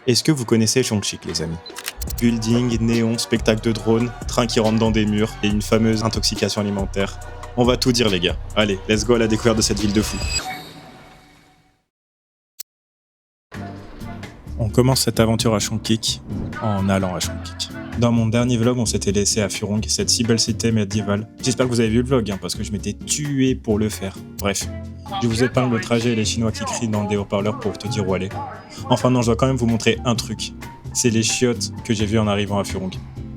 Est-ce que vous connaissez Chongqing, les amis? Building, néon, spectacle de drone, train qui rentre dans des murs et une fameuse intoxication alimentaire. On va tout dire, les gars. Allez, let's go à la découverte de cette ville de fou. On commence cette aventure à Chongqing en allant à Chongqing. Dans mon dernier vlog, on s'était laissé à Furong, cette si belle cité médiévale. J'espère que vous avez vu le vlog, parce que je m'étais tué pour le faire. Bref, je vous épargne le trajet et les Chinois qui crient dans des haut-parleurs pour te dire où aller. Enfin non, je dois quand même vous montrer un truc. C'est les chiottes que j'ai vues en arrivant à Furong.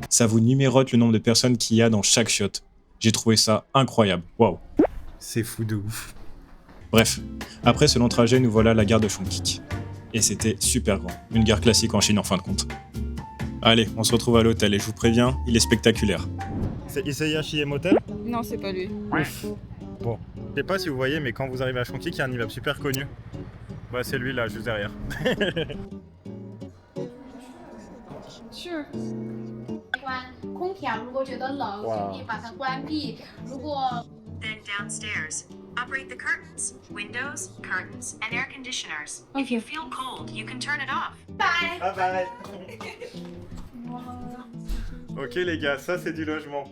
Ça vous numérote le nombre de personnes qu'il y a dans chaque chiotte. J'ai trouvé ça incroyable. Waouh. C'est fou de ouf. Bref, après ce long trajet, nous voilà à la gare de Chongqing. Et c'était super grand. Une gare classique en Chine en fin de compte. Allez, on se retrouve à l'hôtel et je vous préviens, il est spectaculaire. C'est Isayashi Motel ? Non, c'est pas lui. Ouf. Bon, je sais pas si vous voyez, mais quand vous arrivez à Chongqing, il y a un immeuble super connu. Bah, c'est lui là, juste derrière. Sure. 空调如果觉得冷，可以把它关闭。如果 Then downstairs, operate the curtains, windows, curtains, and air conditioners. If you feel cold, you can turn it off. Bye. Bye bye. Ok les gars, ça c'est du logement.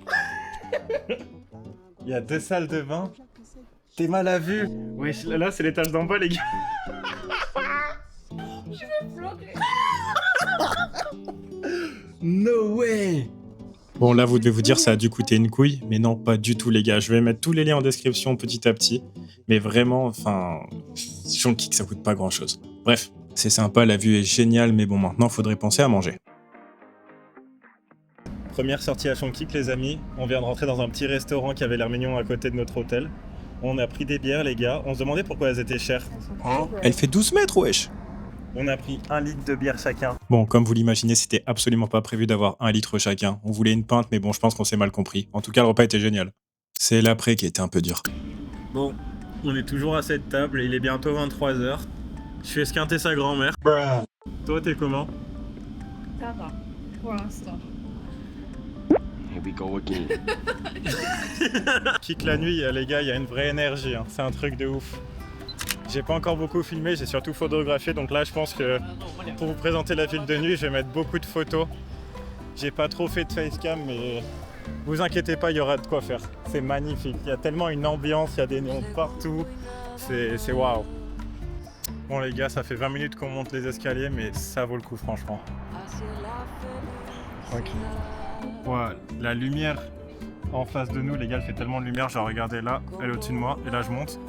Il y a 2 salles de bain. T'es mal à vue. Ouais, là c'est l'étage d'en bas les gars. No way. Bon là vous devez vous dire ça a dû coûter une couille, mais non pas du tout les gars. Je vais mettre tous les liens en description petit à petit. Mais vraiment, enfin, Chongqing ça coûte pas grand chose. Bref, c'est sympa, la vue est géniale, mais bon maintenant faudrait penser à manger. Première sortie à Chongqing les amis, on vient de rentrer dans un petit restaurant qui avait l'air mignon à côté de notre hôtel. On a pris des bières les gars, on se demandait pourquoi elles étaient chères. Elle fait 12 mètres wesh. On a pris 1 litre de bière chacun. Bon, comme vous l'imaginez, c'était absolument pas prévu d'avoir 1 litre chacun. On voulait une pinte, mais bon, je pense qu'on s'est mal compris. En tout cas, le repas était génial. C'est l'après qui était un peu dur. Bon, on est toujours à cette table, il est bientôt 23h. Je suis esquinté sa grand-mère. Toi, t'es comment? Ça va, pour l'instant. Here we go again. Kick la nuit, les gars, il y a une vraie énergie. Hein. C'est un truc de ouf. J'ai pas encore beaucoup filmé, j'ai surtout photographié, donc là je pense que pour vous présenter la ville de nuit, je vais mettre beaucoup de photos. J'ai pas trop fait de facecam, mais vous inquiétez pas, il y aura de quoi faire. C'est magnifique, il y a tellement une ambiance, il y a des néons partout, c'est waouh. Bon les gars, ça fait 20 minutes qu'on monte les escaliers, mais ça vaut le coup franchement. Tranquille. Ouais, la lumière en face de nous, les gars, elle fait tellement de lumière, genre regardez là, elle est au-dessus de moi, et là je monte.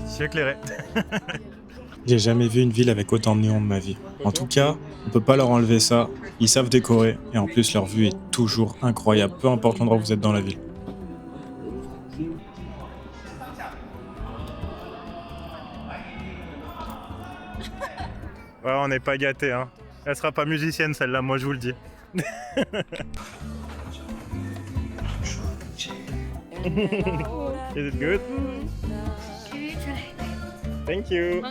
C'est éclairé. J'ai jamais vu une ville avec autant de néons de ma vie. En tout cas, on peut pas leur enlever ça. Ils savent décorer et en plus leur vue est toujours incroyable, peu importe l'endroit où vous êtes dans la ville. Ouais, on n'est pas gâtés, hein. Elle sera pas musicienne celle-là, moi je vous le dis. Is it good? Thank you.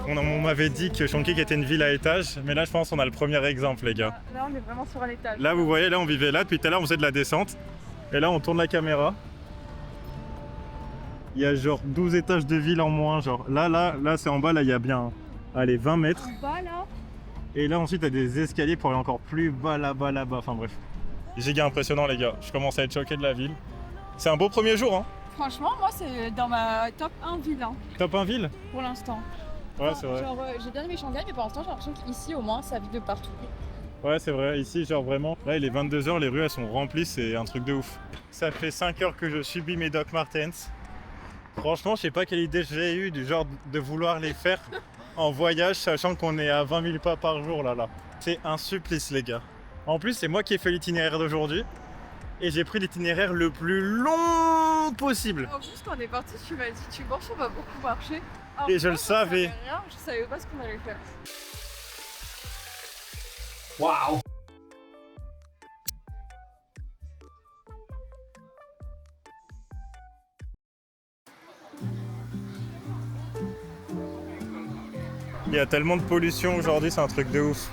On m'avait dit que Chongqing était une ville à étages, mais là je pense qu'on a le premier exemple les gars. Là, on est vraiment sur un étage. Là vous voyez, là on vivait là, depuis tout à l'heure on faisait de la descente. Et là on tourne la caméra. Il y a genre 12 étages de ville en moins, genre là c'est en bas, là il y a bien, allez 20 mètres. En bas, là. Et là ensuite il y a des escaliers pour aller encore plus bas là-bas, enfin bref. Giga impressionnant les gars, je commence à être choqué de la ville. C'est un beau premier jour hein. Franchement, moi, c'est dans ma top 1 ville, hein, Top 1 ville? pour l'instant. Ouais c'est vrai. Genre, j'ai bien aimé Shanghai, mais pour l'instant, j'ai l'impression qu'ici, au moins, ça vit de partout. Ouais c'est vrai, ici genre vraiment, là il est 22h, les rues elles sont remplies, c'est un truc de ouf. Ça fait 5 heures que je subis mes Doc Martens. Franchement je sais pas quelle idée j'ai eue du genre de vouloir les faire en voyage, sachant qu'on est à 20 000 pas par jour là. C'est un supplice les gars. En plus c'est moi qui ai fait l'itinéraire d'aujourd'hui. Et j'ai pris l'itinéraire le plus long possible. En plus, quand on est parti, tu m'as dit, tu marches, on va beaucoup marcher. Alors, Et je moi, le ça savais. servait à rien, je savais pas ce qu'on allait faire. Wow. Il y a tellement de pollution aujourd'hui, c'est un truc de ouf.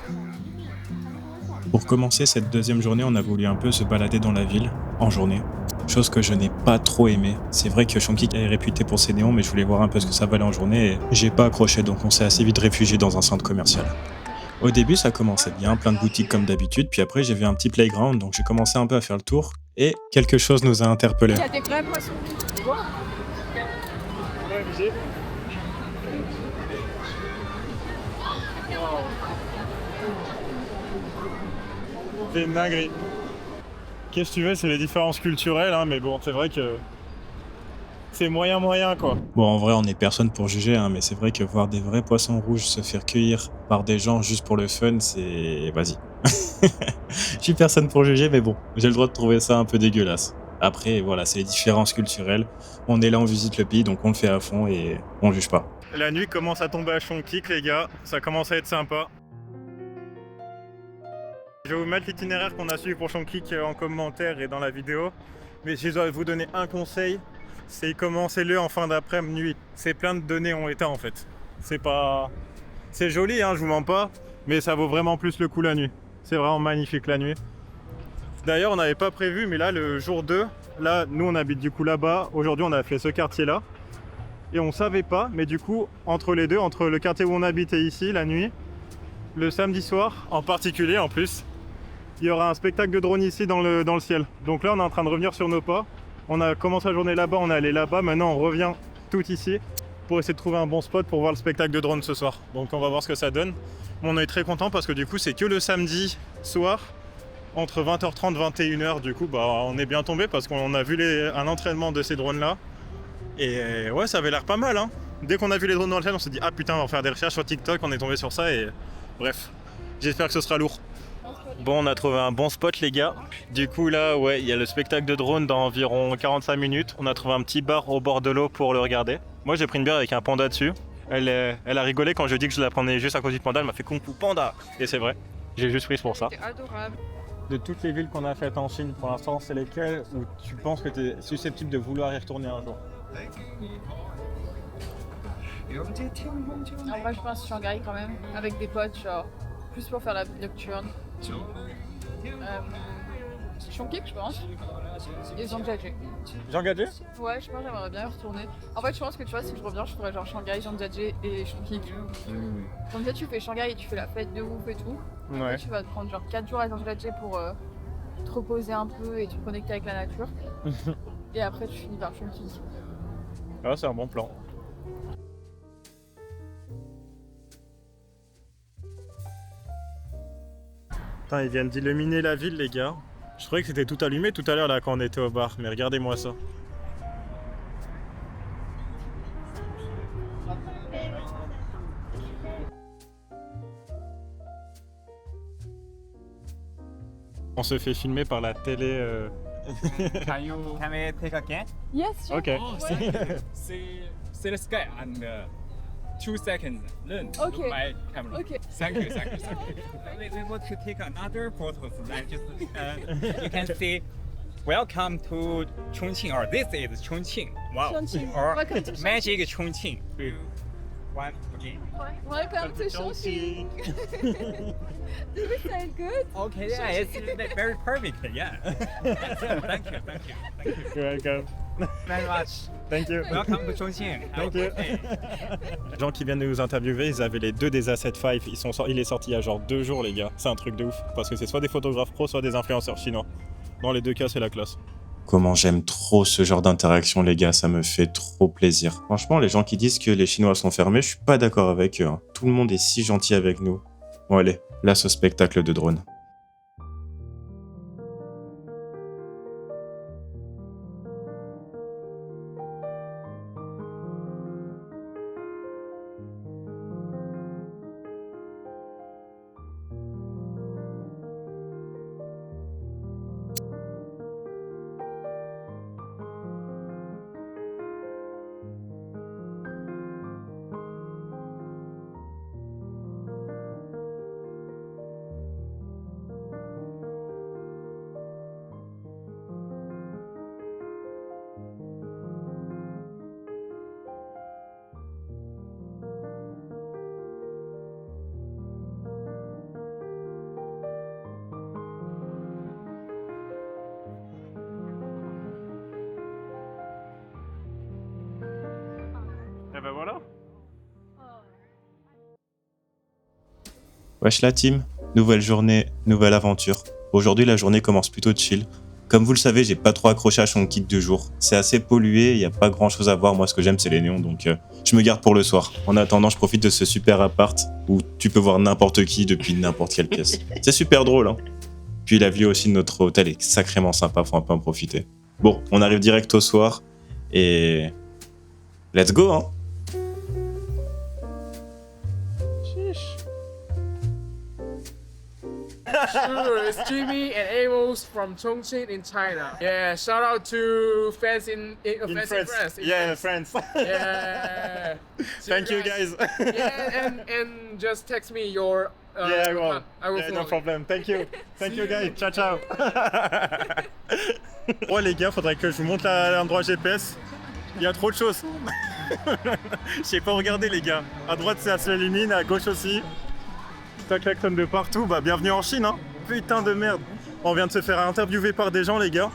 Pour commencer cette deuxième journée, on a voulu un peu se balader dans la ville, en journée. chose que je n'ai pas trop aimé. C'est vrai que Chongqing est réputé pour ses néons, mais je voulais voir un peu ce que ça valait en journée et j'ai pas accroché, donc on s'est assez vite réfugié dans un centre commercial. Au début, ça commençait bien, plein de boutiques comme d'habitude, puis après j'ai vu un petit playground, donc j'ai commencé un peu à faire le tour et quelque chose nous a interpellés. Il y a des vrais poissons. Tu vois? C'est une dinguerie. Qu'est-ce que tu veux, c'est les différences culturelles, hein, mais bon, c'est vrai que c'est moyen quoi. Bon, en vrai, on est personne pour juger, hein, mais c'est vrai que voir des vrais poissons rouges se faire cueillir par des gens juste pour le fun, c'est... Vas-y. Je suis personne pour juger, mais bon, j'ai le droit de trouver ça un peu dégueulasse. Après, voilà, c'est les différences culturelles. On est là, on visite le pays, donc on le fait à fond et on juge pas. La nuit commence à tomber à Chongqing, les gars. Ça commence à être sympa. Je vais vous mettre l'itinéraire qu'on a suivi pour Chongqing en commentaire et dans la vidéo. Mais si je dois vous donner un conseil, c'est commencez-le en fin d'après-midi nuit. C'est plein de données ont été en fait. C'est pas... C'est joli, hein, je vous mens pas, mais ça vaut vraiment plus le coup la nuit. C'est vraiment magnifique la nuit. D'ailleurs, on n'avait pas prévu, mais là, le jour 2, là, nous, on habite du coup là-bas. Aujourd'hui, on a fait ce quartier-là. Et on savait pas, mais du coup, entre les deux, entre le quartier où on habite et ici, la nuit, le samedi soir, en particulier, en plus, il y aura un spectacle de drone ici dans le ciel. Donc là, on est en train de revenir sur nos pas. On a commencé la journée là-bas, on est allé là-bas. Maintenant, on revient tout ici pour essayer de trouver un bon spot pour voir le spectacle de drone ce soir. Donc on va voir ce que ça donne. On est très content parce que du coup, c'est que le samedi soir, entre 20h30 et 21h. Du coup, bah, on est bien tombé parce qu'on a vu un entraînement de ces drones-là. Et ouais, ça avait l'air pas mal, hein. Dès qu'on a vu les drones dans le ciel, on s'est dit ah putain, on va faire des recherches sur TikTok. On est tombé sur ça et bref, j'espère que ce sera lourd. Bon, on a trouvé un bon spot, les gars. Du coup, là, ouais, il y a le spectacle de drone dans environ 45 minutes. On a trouvé un petit bar au bord de l'eau pour le regarder. Moi, j'ai pris une bière avec un panda dessus. Elle a rigolé quand je dis que je la prenais juste à cause du panda. Elle m'a fait Kung Fu Panda. Et c'est vrai, j'ai juste pris pour ça. C'est adorable. De toutes les villes qu'on a faites en Chine, pour l'instant, c'est lesquelles où tu penses que tu es susceptible de vouloir y retourner un jour? En vrai, je pense Shanghai quand même, avec des potes, genre, plus pour faire la vie nocturne. Chongqing, je pense. Et Zhangjiajie. Zhangjiajie? Ouais, je pense que j'aimerais bien y retourner. En fait, je pense que tu vois, si je reviens, je ferais genre Shanghai, Zhangjiajie et Chongqing. Comme ça, tu fais Shanghai et tu fais la fête de ouf et tout. Ouais. Après, tu vas te prendre genre 4 jours à Zhangjiajie pour te reposer un peu et te connecter avec la nature. Et après, tu finis par Chongqing. Ah, c'est un bon plan. Putain, ils viennent d'illuminer la ville, les gars. Je croyais que c'était tout allumé tout à l'heure là quand on était au bar, mais regardez-moi ça. On se fait filmer par la télé. Can we take again? Yes, sure. Ok. Oh, see the sky and 2 seconds. Then Okay. look my camera. Okay. Thank you. We want to take another photos. Then just you can see. Welcome to Chongqing, or this is Chongqing. Wow. Chongqing. Or Welcome to magic Chongqing. 2, 1, again. Welcome to Chongqing. Did we say it good? Okay, yeah, it's very perfect. Yeah. Thank you. You're welcome. Very much. Thank you. Welcome to Chongqing. Thank you. Les gens qui viennent de nous interviewer, ils avaient les deux des A7 V. Il est sorti il y a genre 2 jours, les gars. C'est un truc de ouf. Parce que c'est soit des photographes pros, soit des influenceurs chinois. Dans les deux cas, c'est la classe. Comment j'aime trop ce genre d'interaction, les gars. Ça me fait trop plaisir. Franchement, les gens qui disent que les Chinois sont fermés, je suis pas d'accord avec eux, hein. Tout le monde est si gentil avec nous. Bon, allez, là, ce spectacle de drone. bah voilà. Wesh la team, nouvelle journée, nouvelle aventure. Aujourd'hui la journée commence plutôt chill. Comme vous le savez, j'ai pas trop accroché à Shongkik de jour. C'est assez pollué, il y a pas grand chose à voir. Moi ce que j'aime c'est les néons, donc je me garde pour le soir. En attendant, je profite de ce super appart où tu peux voir n'importe qui depuis n'importe quelle pièce. C'est super drôle, hein. Puis la vue aussi de notre hôtel est sacrément sympa, faut un peu en profiter. Bon, on arrive direct au soir et let's go, hein. It's Jimmy and Amos from Chongqing in China. Yeah, shout out to fans in France. Yeah, France. Yeah. Thank you guys. Yeah, and just text me your. Yeah, well, I will yeah, follow no problem. Thank you. Thank you guys. Ciao, ciao. Oh les gars, faudrait que je vous montre l'endroit GPS. Il y a trop de choses. Je sais pas regarder les gars. À droite ça s'illumine, à gauche aussi. Ça klaxonne de partout. Bah bienvenue en Chine, hein. Putain de merde. On vient de se faire interviewer par des gens les gars.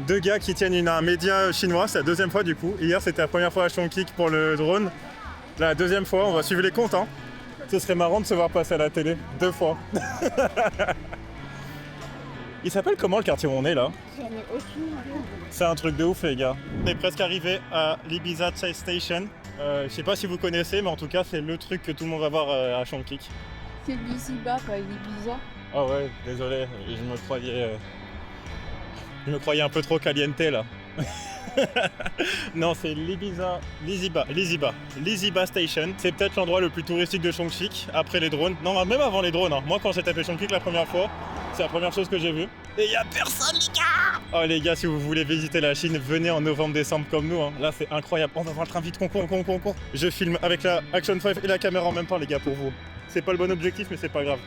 Deux gars qui tiennent un média chinois, c'est la deuxième fois du coup. Hier c'était la première fois à Shongkik pour le drone. La deuxième fois, on va suivre les comptes, hein. Ce serait marrant de se voir passer à la télé, 2 fois. Il s'appelle comment le quartier où on est là? C'est un truc de ouf les gars. On est presque arrivé à l'Ibiza Chase Station. Je sais pas si vous connaissez, mais en tout cas c'est le truc que tout le monde va voir à Shongkik. C'est l'Iziba, pas l'Ibiza. Ah ouais, désolé, je me croyais un peu trop caliente là. Non, c'est l'Iziba Station. C'est peut-être l'endroit le plus touristique de Shongkik, après les drones. Non, même avant les drones, hein. Moi quand j'ai tapé Shongkik la première fois, c'est la première chose que j'ai vue. Et y a personne les gars. Oh les gars, si vous voulez visiter la Chine, venez en novembre-décembre comme nous, hein. Là c'est incroyable. On va voir le train vite, concours. Je filme avec la Action 5 et la caméra en même temps les gars pour vous. C'est pas le bon objectif mais c'est pas grave.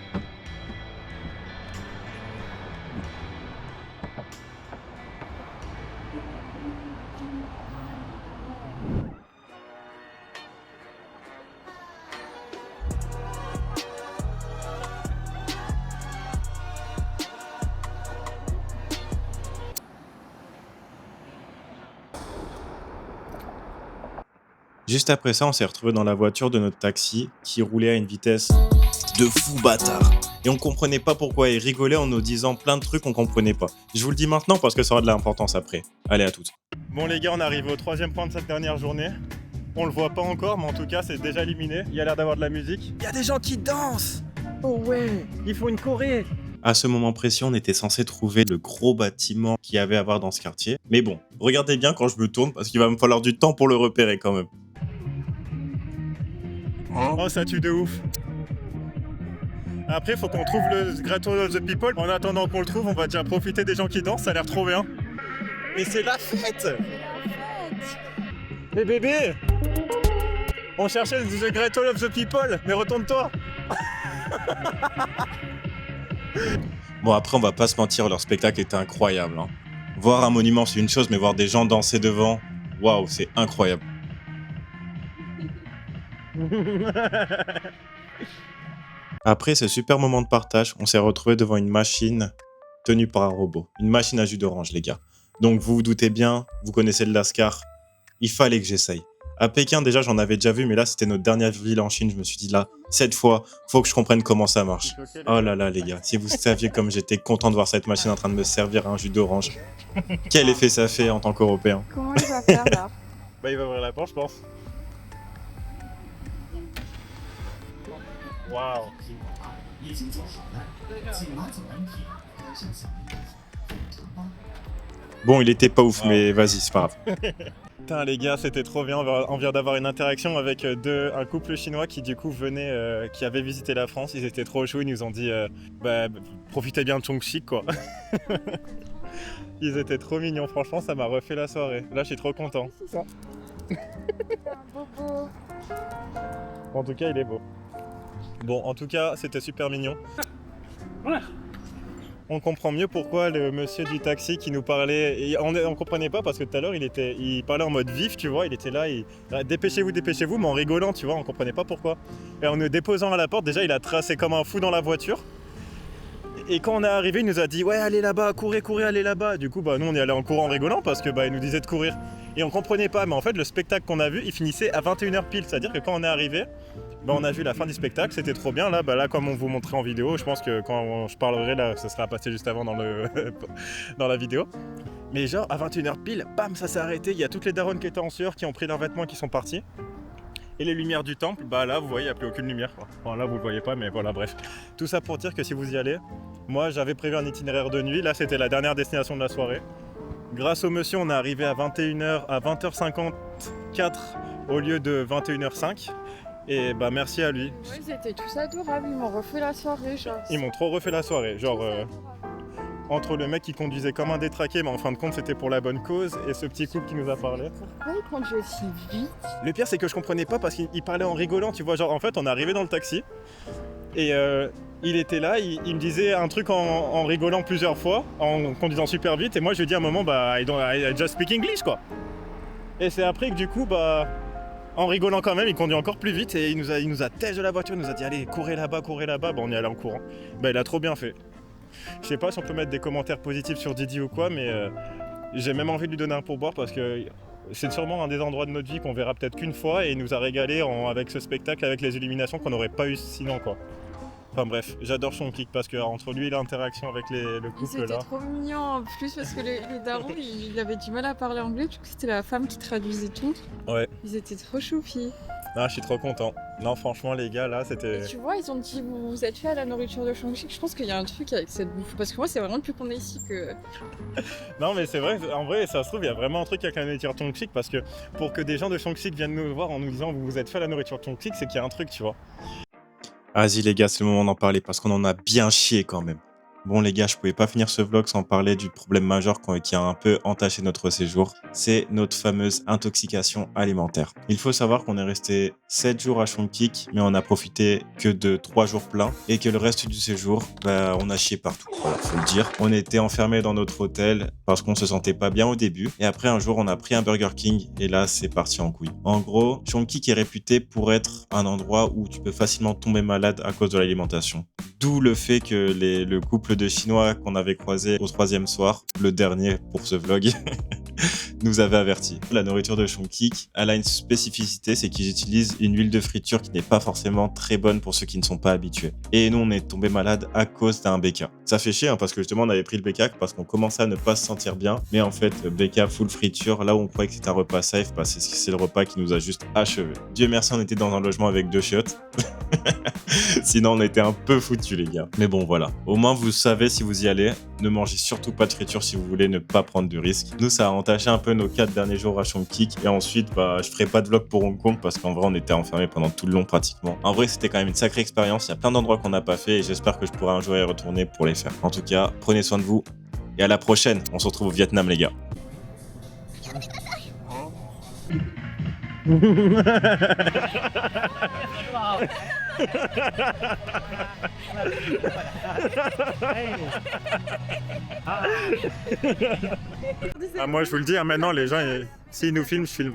Juste après ça, on s'est retrouvé dans la voiture de notre taxi qui roulait à une vitesse de fou bâtard. Et on comprenait pas pourquoi, il rigolait en nous disant plein de trucs qu'on comprenait pas. Je vous le dis maintenant parce que ça aura de l'importance après. Allez, à toutes. Bon les gars, on arrive au 3e point de cette dernière journée. On le voit pas encore, mais en tout cas c'est déjà illuminé. Il y a l'air d'avoir de la musique. Il y a des gens qui dansent. Oh ouais, il faut une choré. À ce moment précis, on était censé trouver le gros bâtiment qu'il y avait à voir dans ce quartier. Mais bon, regardez bien quand je me tourne parce qu'il va me falloir du temps pour le repérer quand même. Oh, ça tue de ouf. Après, faut qu'on trouve le Great Wall of the People. En attendant qu'on le trouve, on va déjà profiter des gens qui dansent, ça a l'air trop bien. Et c'est la fête. Mais bébé, on cherchait le Great Wall of the People, mais retourne-toi. Bon, après, on va pas se mentir, leur spectacle était incroyable, hein. Voir un monument, c'est une chose, mais voir des gens danser devant, waouh, c'est incroyable. Après ce super moment de partage, on s'est retrouvé devant une machine tenue par un robot. Une machine à jus d'orange, les gars. Donc vous vous doutez bien, vous connaissez le Lascar. Il fallait que j'essaye. À Pékin, déjà, j'en avais déjà vu, mais là, c'était notre dernière ville en Chine. Je me suis dit, là, cette fois, faut que je comprenne comment ça marche. Oh là là, les gars, si vous saviez comme j'étais content de voir cette machine en train de me servir un jus d'orange. Quel effet ça fait en tant qu'Européen. Comment il va faire là? Bah, il va ouvrir la porte, je pense. Waouh. Bon, il était pas ouf, mais vas-y, c'est pas grave. Putain les gars, c'était trop bien. On vient d'avoir une interaction avec un couple chinois qui du coup venait, qui avait visité la France. Ils étaient trop chauds, ils nous ont dit profitez bien de Shongkik quoi. Ils étaient trop mignons, franchement ça m'a refait la soirée. Là je suis trop content. En tout cas il est beau. Bon en tout cas c'était super mignon. On comprend mieux pourquoi le monsieur du taxi qui nous parlait, et on comprenait pas parce que tout à l'heure il parlait en mode vif, tu vois, il était là, dépêchez-vous, mais en rigolant, tu vois, on comprenait pas pourquoi. Et en nous déposant à la porte, déjà il a tracé comme un fou dans la voiture. Et quand on est arrivé, il nous a dit ouais allez là-bas, courez, allez là-bas. Du coup bah nous on est allé en courant en rigolant parce que bah il nous disait de courir. Et on comprenait pas, mais en fait le spectacle qu'on a vu, il finissait à 21h pile. C'est-à-dire que quand on est arrivé, bah on a vu la fin du spectacle, c'était trop bien. Là, bah là comme on vous montrait en vidéo, je pense que quand je parlerai là, ça sera passé juste avant dans la vidéo. Mais genre à 21h pile, bam, ça s'est arrêté. Il y a toutes les darons qui étaient en sueur, qui ont pris leurs vêtements, qui sont partis. Et les lumières du temple, bah là vous voyez, il n'y a plus aucune lumière. Enfin là vous le voyez pas, mais voilà, bref. Tout ça pour dire que si vous y allez, moi j'avais prévu un itinéraire de nuit, là c'était la dernière destination de la soirée. Grâce au monsieur, on est arrivé à 21h, à 20h54 au lieu de 21h05. Et bah merci à lui. Ouais, ils étaient tous adorables, ils m'ont refait la soirée, genre. Ils m'ont trop refait la soirée, genre entre le mec qui conduisait comme un détraqué, mais en fin de compte c'était pour la bonne cause, et ce petit couple qui nous a parlé. Pourquoi ils conduisent aussi vite? Le pire c'est que je comprenais pas parce qu'il parlait en rigolant, tu vois, genre en fait on est arrivé dans le taxi, et il était là, il me disait un truc en rigolant plusieurs fois, en conduisant super vite, et moi je lui ai dit à un moment bah I just speak English quoi. Et c'est après que du coup bah en rigolant quand même, il conduit encore plus vite et il nous a têche de la voiture, il nous a dit allez courez là-bas, bah on y allait en courant. Bah il a trop bien fait. Je sais pas si on peut mettre des commentaires positifs sur Didi ou quoi, mais j'ai même envie de lui donner un pourboire parce que c'est sûrement un des endroits de notre vie qu'on verra peut-être qu'une fois et il nous a régalé avec ce spectacle, avec les illuminations qu'on n'aurait pas eu sinon quoi. Enfin bref, j'adore Chongqing parce que entre lui et l'interaction avec le couple là. C'était trop mignon en plus parce que les darons ils avaient du mal à parler anglais, du coup c'était la femme qui traduisait tout. Ouais. Ils étaient trop choupis. Ah, je suis trop content. Non, franchement, les gars, là, c'était... Et tu vois, ils ont dit, vous êtes fait à la nourriture de Chongqing. Je pense qu'il y a un truc avec cette bouffe. Parce que moi, c'est vraiment depuis qu'on est ici que... Non, mais c'est vrai, en vrai, ça se trouve, il y a vraiment un truc avec la nourriture de Chongqing. Parce que pour que des gens de Chongqing viennent nous voir en nous disant, vous êtes fait à la nourriture de Chongqing, c'est qu'il y a un truc, tu vois. Vas-y les gars, c'est le moment d'en parler parce qu'on en a bien chié quand même. Bon les gars, je pouvais pas finir ce vlog sans parler du problème majeur qui a un peu entaché notre séjour. C'est notre fameuse intoxication alimentaire. Il faut savoir qu'on est resté 7 jours à Chongqing, mais on a profité que de 3 jours pleins et que le reste du séjour, bah, on a chié partout. Voilà, faut le dire. On était enfermés dans notre hôtel parce qu'on se sentait pas bien au début. Et après un jour, on a pris un Burger King et là, c'est parti en couille. En gros, Chongqing est réputé pour être un endroit où tu peux facilement tomber malade à cause de l'alimentation. D'où le fait que le couple de Chinois qu'on avait croisé au 3e soir, le dernier pour ce vlog, nous avait averti. La nourriture de Chongqing, elle a une spécificité, c'est qu'ils utilisent une huile de friture qui n'est pas forcément très bonne pour ceux qui ne sont pas habitués. Et nous, on est tombé malade à cause d'un BK. Ça fait chier, hein, parce que justement, on avait pris le BK parce qu'on commençait à ne pas se sentir bien. Mais en fait, BK full friture, là où on croyait que c'était un repas safe, bah, c'est le repas qui nous a juste achevé. Dieu merci, on était dans un logement avec 2 chiottes. Sinon, on était un peu foutus, les gars. Mais bon, voilà. Au moins, vous savez si vous y allez. Ne mangez surtout pas de friture si vous voulez ne pas prendre de risques. Nous, ça a entaché un peu nos 4 derniers jours à Chongqing. Et ensuite, bah, je ferai pas de vlog pour Hong Kong parce qu'en vrai, on était enfermés pendant tout le long pratiquement. En vrai, c'était quand même une sacrée expérience. Il y a plein d'endroits qu'on n'a pas fait et j'espère que je pourrai un jour y retourner pour les faire. En tout cas, prenez soin de vous et à la prochaine. On se retrouve au Vietnam, les gars. Ah, moi, je vous le dis, hein, maintenant, les gens, s'ils nous filment, je filme.